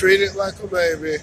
treat it like a baby.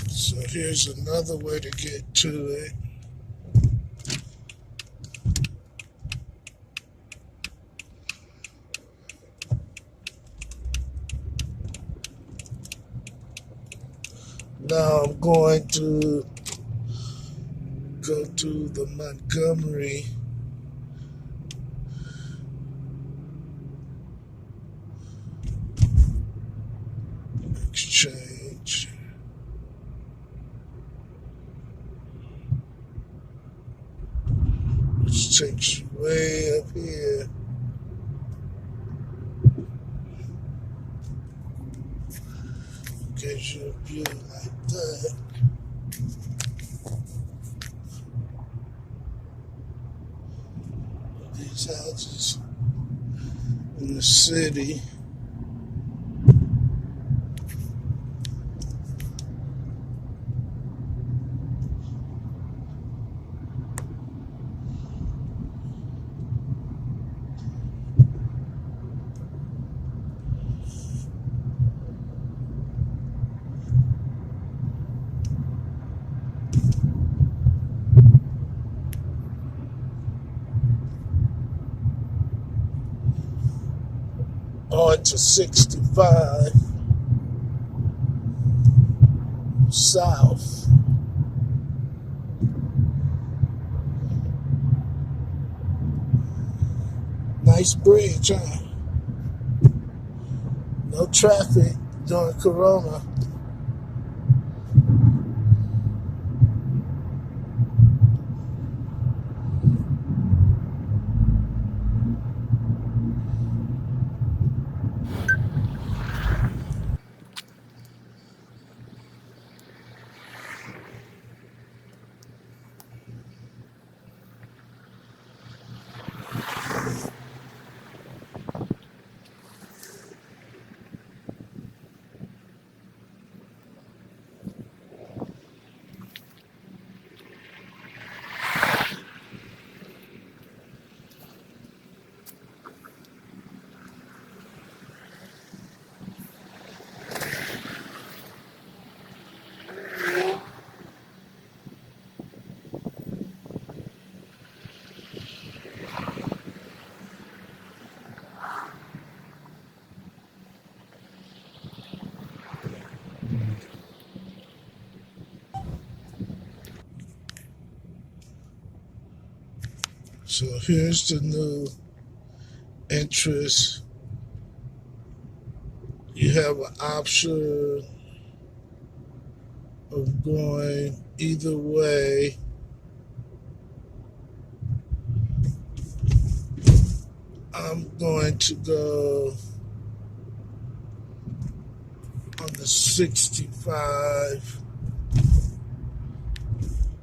So here's another way to get to it. Now I'm going to go to the Montgomery Exchange. Which takes you way up here. Gives you a view like that. These houses in the city. On to 65 south. Nice bridge, huh? No traffic during Corona. So here's the new entrance. You have an option of going either way. I'm going to go on the 65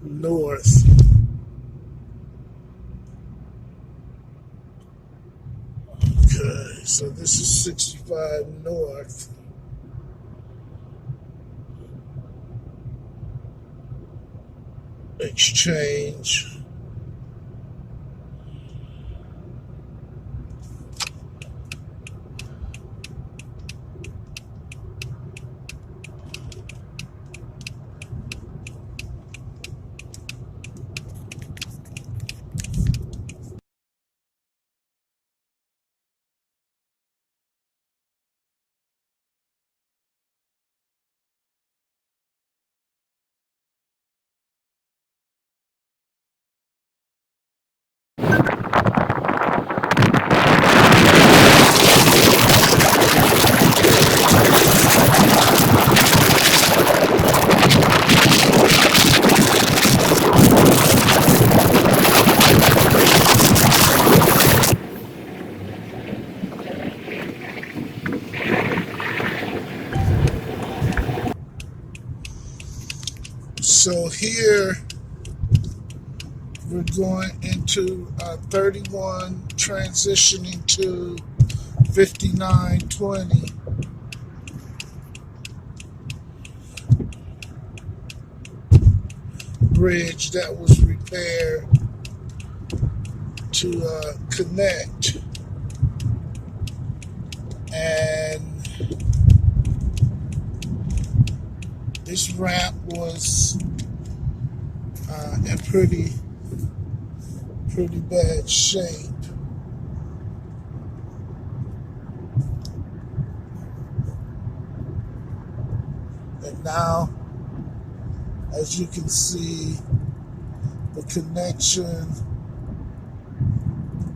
north. Okay, so this is 65 north. Exchange. So here we're going into 31, transitioning to 5920. Bridge that was repaired to connect, and this ramp was in pretty bad shape. And now, as you can see, the connection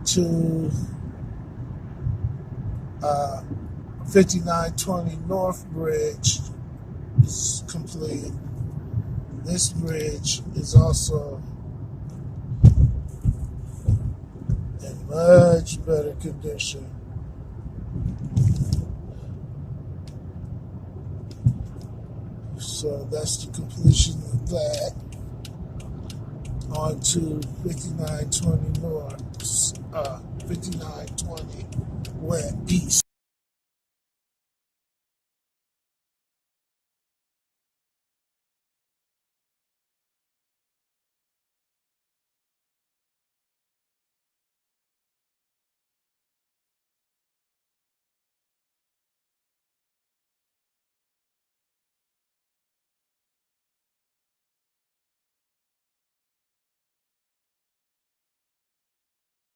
to 5920 North Bridge is complete. This bridge is also in much better condition. So that's the completion of that. On to 5920 North, 5920 West East.